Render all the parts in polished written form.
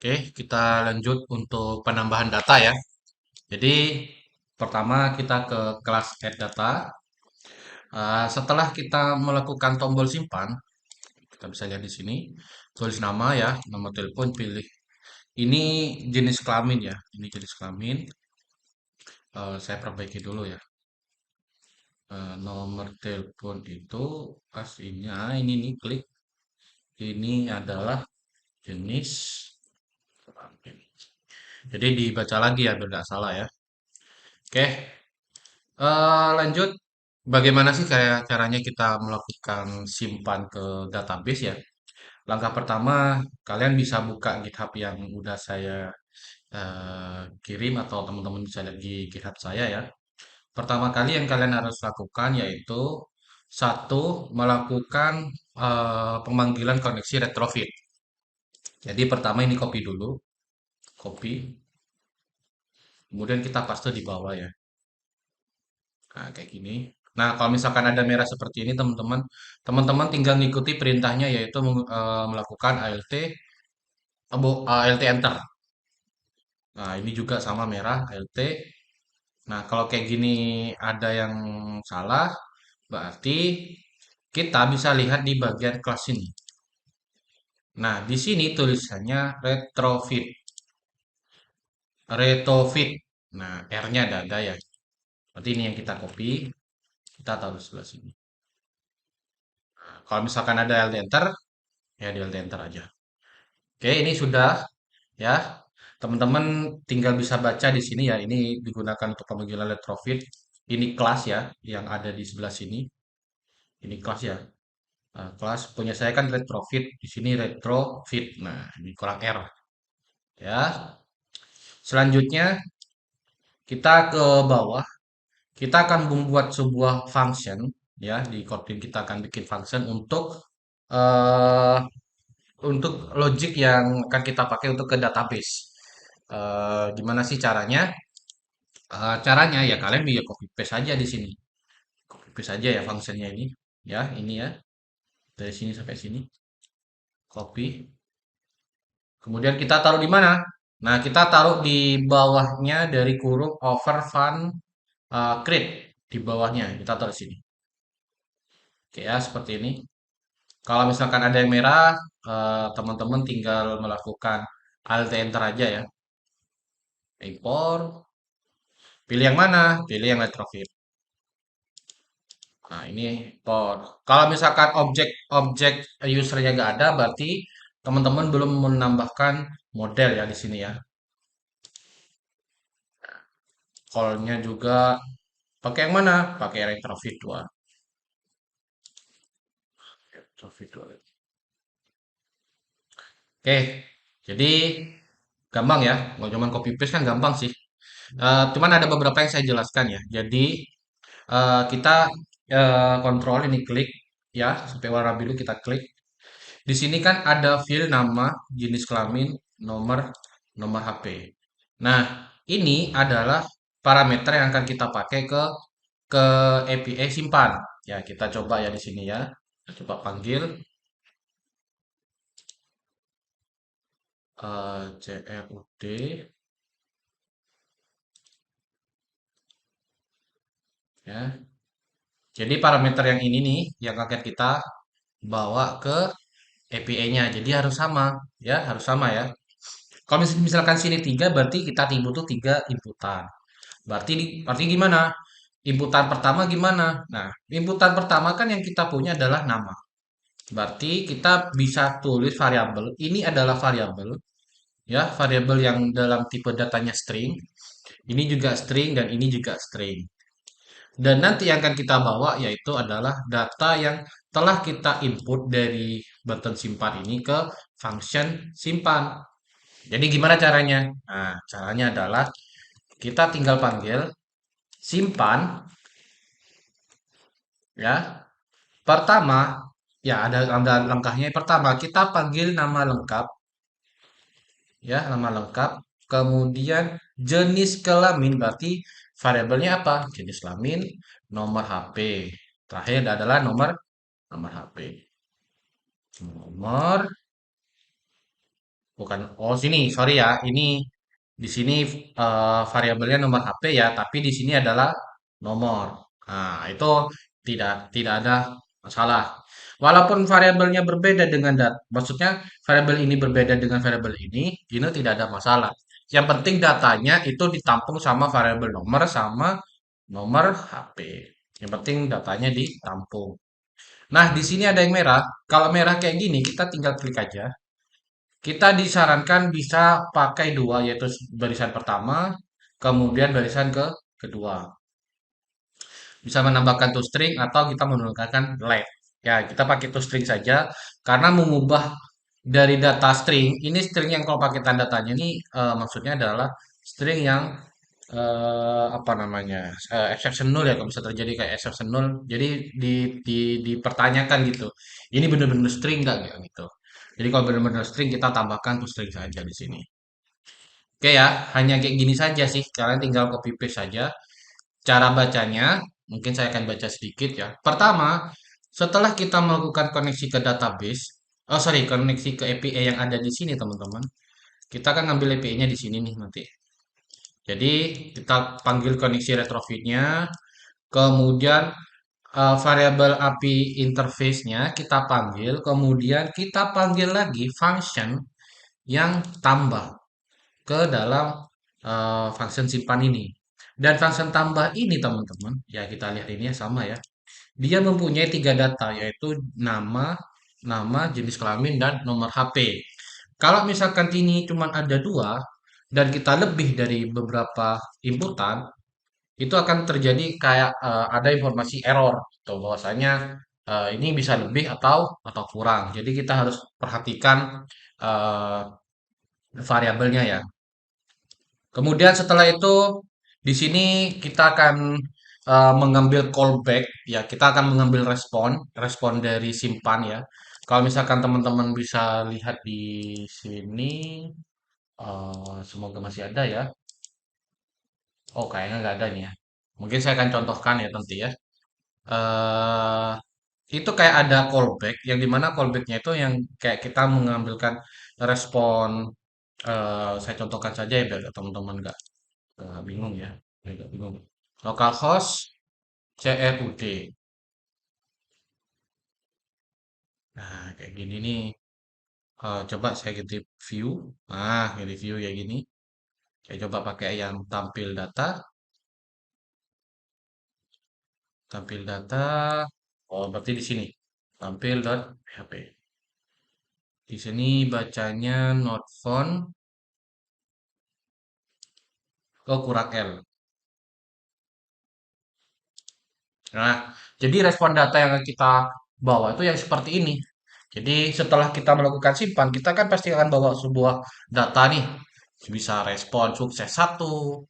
Oke, kita lanjut untuk penambahan data ya. Jadi, pertama kita ke kelas add data. Setelah kita melakukan tombol simpan, kita bisa lihat di sini, tulis nama ya, nomor telepon, pilih. Ini jenis kelamin ya, ini jenis kelamin. Saya perbaiki dulu ya. Nomor telepon itu pastinya ini nih, klik. Ini adalah jenis kelamin. Jadi dibaca lagi ya, biar nggak salah ya. Oke, lanjut. Bagaimana sih kayak caranya kita melakukan simpan ke database ya? Langkah pertama, kalian bisa buka GitHub yang udah saya kirim atau teman-teman bisa lihat di GitHub saya ya. Pertama kali yang kalian harus lakukan yaitu satu, melakukan pemanggilan koneksi retrofit. Jadi pertama ini copy dulu, copy, kemudian kita paste di bawah ya. Nah, kayak gini. Nah, kalau misalkan ada merah seperti ini, teman-teman tinggal ngikuti perintahnya yaitu melakukan ALT, ALT enter. Nah, ini juga sama merah ALT. Nah, kalau kayak gini ada yang salah, berarti kita bisa lihat di bagian kelas ini. Nah, di sini tulisannya retrofit, retrofit. Nah, R-nya ada ya. Berarti ini yang kita copy, kita taruh di sebelah sini. Nah, kalau misalkan ada ALT enter, ya di ALT enter aja. Oke, ini sudah ya. Teman-teman tinggal bisa baca di sini ya. Ini digunakan untuk pemanggilan retrofit. Ini kelas ya yang ada di sebelah sini. Ini kelas ya. Nah, kelas punya saya kan retrofit. Di sini retrofit. Nah, ini kurang R ya. Selanjutnya kita ke bawah. Kita akan membuat sebuah function ya di Kotlin kita akan bikin function eh, untuk logic yang akan kita pakai untuk ke database. Gimana sih caranya? Caranya ya kalian bisa copy paste aja di sini. Copy paste aja ya fungsinya ini. Ya, ini ya. Dari sini sampai sini. Copy. Kemudian kita taruh di mana? Nah, kita taruh di bawahnya dari kurung over fun create. Di bawahnya kita taruh di sini. Oke ya, seperti ini. Kalau misalkan ada yang merah, teman-teman tinggal melakukan Alt Enter aja ya. Import. Pilih yang mana? Pilih yang retrofit. Nah, ini for. Kalau misalkan objek usernya nggak ada, berarti teman-teman belum menambahkan model ya di sini ya. Call-nya juga pakai yang mana? Pakai retrofit 2. Retrofit 2. Oke, jadi gampang ya. Mau cuman copy paste kan gampang sih. Cuman ada beberapa yang saya jelaskan ya. Jadi kita kontrol ini klik ya sampai warna biru kita klik. Di sini kan ada field nama, jenis kelamin, nomor nomor HP. Nah, ini adalah parameter yang akan kita pakai ke API simpan. Ya, kita coba ya di sini ya. Kita coba panggil CRUD ya. Jadi parameter yang ini nih yang akan kita bawa ke API-nya. Jadi harus sama ya, harus sama ya. Kalau misalkan sini 3 berarti kita butuh 3 inputan. Berarti gimana? Inputan pertama gimana? Nah, inputan pertama kan yang kita punya adalah nama. Berarti kita bisa tulis variabel. Ini adalah variabel, ya, variabel yang dalam tipe datanya string. Ini juga string dan ini juga string. Dan nanti yang akan kita bawa yaitu adalah data yang telah kita input dari button simpan ini ke function simpan. Jadi gimana caranya? Nah, caranya adalah kita tinggal panggil simpan ya. Pertama, ya ada langkahnya. Pertama, kita panggil nama lengkap, ya nama lengkap. Kemudian jenis kelamin berarti variabelnya apa? Jenis kelamin, nomor HP. Terakhir adalah nomor nomor HP. Nomor Bukan, oh sini, sorry ya, ini di sini variabelnya nomor HP ya, tapi di sini adalah nomor. Nah, itu tidak ada masalah. Walaupun variabelnya berbeda dengan maksudnya variabel ini berbeda dengan variabel ini tidak ada masalah. Yang penting datanya itu ditampung sama variabel nomor sama nomor HP. Yang penting datanya ditampung. Nah, di sini ada yang merah. Kalau merah kayak gini, kita tinggal klik aja. Kita disarankan bisa pakai dua, yaitu barisan pertama, kemudian barisan kedua. Bisa menambahkan toString atau kita menggunakan let. Ya, kita pakai toString saja karena mengubah dari data string. Ini string yang kalau pakai tanda tanya ini maksudnya adalah string yang apa namanya exception null ya, kalau bisa terjadi kayak exception null. Jadi dipertanyakan gitu. Ini benar-benar string nggak gitu. Jadi kalau benar-benar string kita tambahkan toString saja di sini. Oke ya, hanya kayak gini saja sih. Kalian tinggal copy paste saja. Cara bacanya, mungkin saya akan baca sedikit ya. Pertama, setelah kita melakukan koneksi ke database, oh sorry, koneksi ke API yang ada di sini teman-teman. Kita akan ngambil API-nya di sini nih nanti. Jadi kita panggil koneksi retrofit-nya, kemudian variabel API interface-nya kita panggil, kemudian kita panggil lagi function yang tambah ke dalam function simpan ini. Dan function tambah ini teman-teman, ya kita lihat ini ya sama ya. Dia mempunyai tiga data yaitu nama, jenis kelamin dan nomor HP. Kalau misalkan ini cuma ada dua dan kita lebih dari beberapa inputan, itu akan terjadi kayak ada informasi error, tuh bahwasanya ini bisa lebih atau kurang. Jadi kita harus perhatikan eh, variabelnya ya. Kemudian setelah itu di sini kita akan mengambil callback ya, kita akan mengambil respon dari simpan ya. Kalau misalkan teman-teman bisa lihat di sini, semoga masih ada ya. Oh, kayaknya nggak ada nih ya. Mungkin saya akan contohkan ya nanti ya. eh itu kayak ada callback, yang dimana callbacknya itu yang kayak kita mengambilkan respon. Saya contohkan saja ya biar teman-teman nggak bingung ya. Nggak bingung. Localhost CRUD. Nah, kayak gini nih. Coba saya ganti view. Nah, ganti view kayak gini. Saya coba pakai yang tampil data. Tampil data. Oh, berarti di sini. Tampil.php. Di sini bacanya not found. Oh, kurang L. Nah, jadi respon data yang kita bawa itu yang seperti ini. Jadi setelah kita melakukan simpan, kita kan pasti akan bawa sebuah data nih. Bisa respon sukses satu,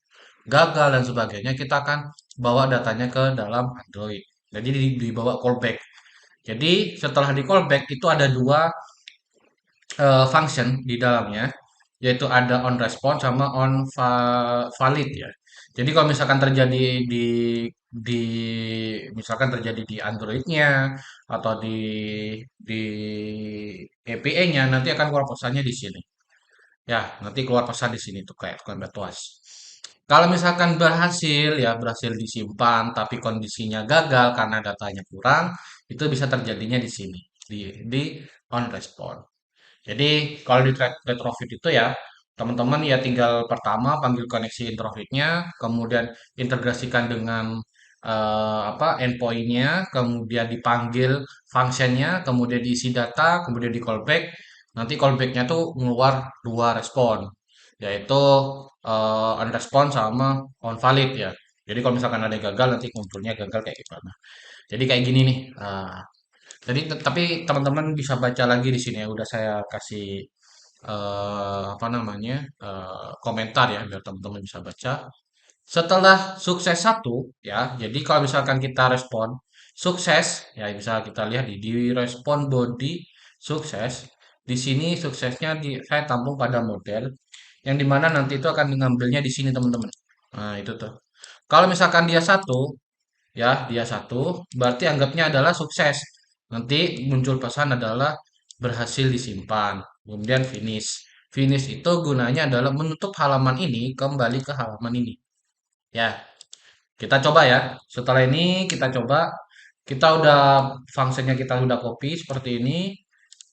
gagal dan sebagainya. Kita akan bawa datanya ke dalam Android. Jadi dibawa callback. Jadi setelah di callback itu ada dua function di dalamnya, yaitu ada on response sama on valid ya. Jadi kalau misalkan terjadi di misalkan terjadi di Android-nya atau di API-nya, nanti akan keluar pesannya di sini. Ya, nanti keluar pesan di sini tuh kayak tukang batuas. Kalau misalkan berhasil ya berhasil disimpan tapi kondisinya gagal karena datanya kurang, itu bisa terjadinya di sini di on response. Jadi kalau di retrofit itu ya teman-teman ya tinggal pertama panggil koneksi introfitnya, kemudian integrasikan dengan apa endpointnya, kemudian dipanggil functionnya, kemudian diisi data, kemudian di callback. Nanti callbacknya tuh ngeluar dua respon, yaitu on response sama on valid ya. Jadi kalau misalkan ada yang gagal nanti munculnya gagal kayak gimana. Jadi kayak gini nih. Jadi tapi teman-teman bisa baca lagi di sini ya. Udah saya kasih apa namanya komentar ya biar teman-teman bisa baca. Setelah sukses satu ya, jadi kalau misalkan kita respon sukses ya bisa kita lihat di respon body sukses. Di sini suksesnya saya tampung pada model yang dimana nanti itu akan mengambilnya di sini teman-teman. Nah itu tuh. Kalau misalkan dia satu, ya dia satu berarti anggapnya adalah sukses, nanti muncul pesan adalah berhasil disimpan kemudian finish. Finish itu gunanya adalah menutup halaman ini kembali ke halaman ini. Ya, kita coba ya. Setelah ini kita coba. Kita udah fungsinya kita udah copy seperti ini.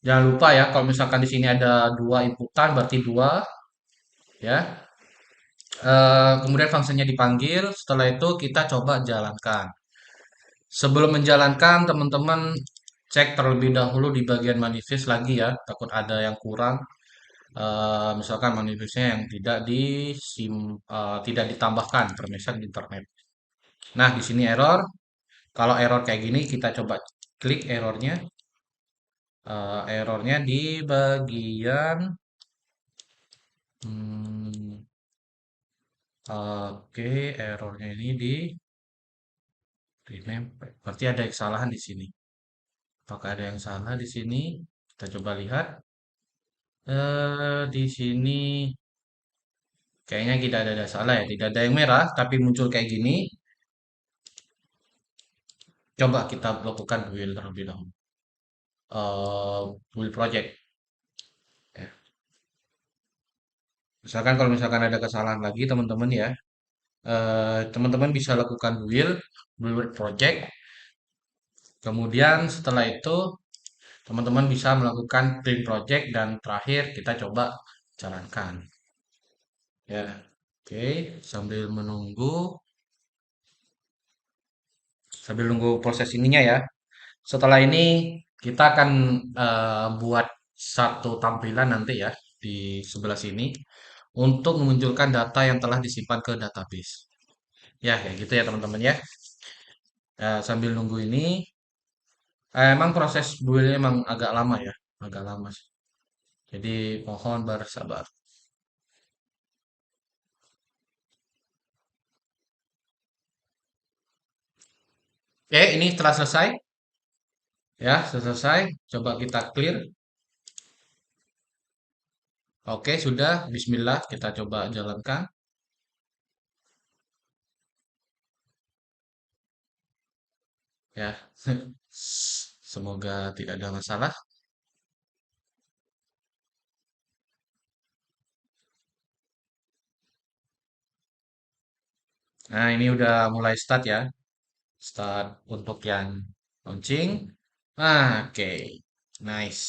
Jangan lupa ya, kalau misalkan di sini ada dua inputan, berarti dua, ya. Kemudian fungsinya dipanggil. Setelah itu kita coba jalankan. Sebelum menjalankan, teman-teman cek terlebih dahulu di bagian manifest lagi ya. Takut ada yang kurang. Misalkan manifestnya yang tidak ditambahkan permisan internet. Nah, di sini error. Kalau error kayak gini, kita coba klik errornya. Errornya di bagian hmm, oke, errornya ini di nempel. Berarti ada kesalahan di sini. Apakah ada yang salah di sini? Kita coba lihat. Di sini kayaknya tidak ada salah ya. Tidak ada yang merah, tapi muncul kayak gini. Coba kita lakukan build terlebih dahulu. Build project. Ya. Misalkan kalau misalkan ada kesalahan lagi teman-teman ya, teman-teman bisa lakukan build project. Kemudian setelah itu teman-teman bisa melakukan print project dan terakhir kita coba jalankan. Ya, oke. Sambil menunggu, sambil nunggu proses ininya ya. Setelah ini kita akan buat satu tampilan nanti ya di sebelah sini untuk memunculkan data yang telah disimpan ke database. Ya, kayak gitu ya teman-teman ya. Sambil nunggu ini, emang proses build emang agak lama ya, agak lama sih. Jadi mohon bersabar. Oke, ini telah selesai. Ya, selesai. Coba kita clear. Oke, sudah. Bismillah, kita coba jalankan. Ya, semoga tidak ada masalah. Nah, ini udah mulai start ya. Start untuk yang launching. Oke. Nice.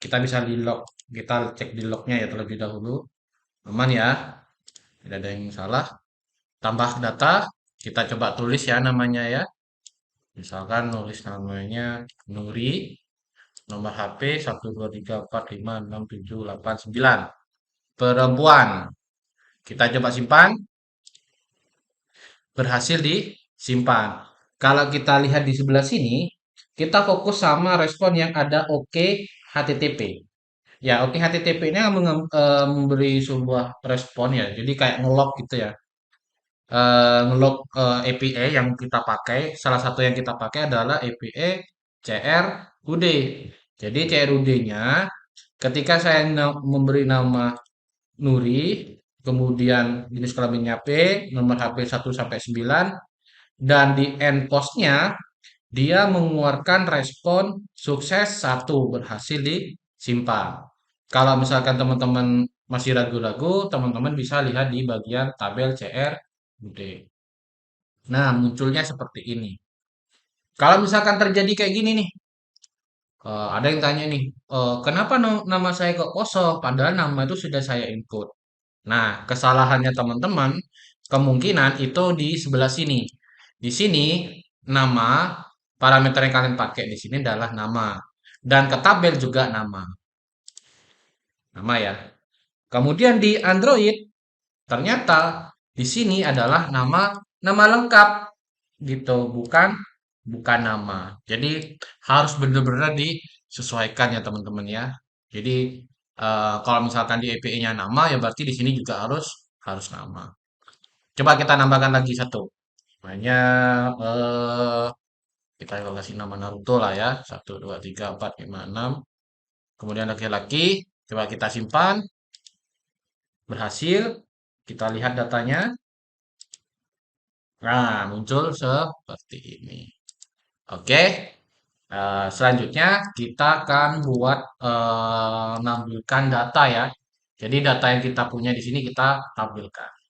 Kita bisa di log. Kita cek di lognya ya terlebih dahulu. Aman ya. Tidak ada yang salah. Tambah data. Kita coba tulis ya namanya ya. Misalkan nulis namanya Nuri. Nomor HP 123456789. Perempuan. Kita coba simpan. Berhasil disimpan. Kalau kita lihat di sebelah sini, kita fokus sama respon yang ada OK HTTP. Ya, OK HTTP ini memberi sebuah respon ya. Jadi kayak ngelog gitu ya. Ngelog API yang kita pakai. Salah satu yang kita pakai adalah API CRUD. Jadi CRUD-nya ketika saya memberi nama Nuri, kemudian jenis kelaminnya P, nomor HP 1 sampai 9, dan di end post-nya dia mengeluarkan respon sukses satu berhasil disimpan. Kalau misalkan teman-teman masih ragu-ragu, teman-teman bisa lihat di bagian tabel CRUD. Nah, munculnya seperti ini. Kalau misalkan terjadi kayak gini nih, ada yang tanya nih, kenapa nama saya kok kosong, padahal nama itu sudah saya input. Nah, kesalahannya teman-teman kemungkinan itu di sebelah sini. Di sini nama parameter yang kalian pakai di sini adalah nama dan ke tabel juga nama. Nama ya. Kemudian di Android ternyata di sini adalah nama lengkap gitu, bukan nama. Jadi harus benar-benar disesuaikan ya teman-teman ya. Jadi kalau misalkan di API-nya nama ya berarti di sini juga harus nama. Coba kita nambahkan lagi satu. Namanya eh kita kasih nama Naruto lah ya. 1 2 3 4 5 6. Kemudian laki-laki. Coba kita simpan. Berhasil. Kita lihat datanya. Nah, muncul seperti ini. Oke. Selanjutnya kita akan buat menampilkan data ya. Jadi data yang kita punya di sini kita tampilkan.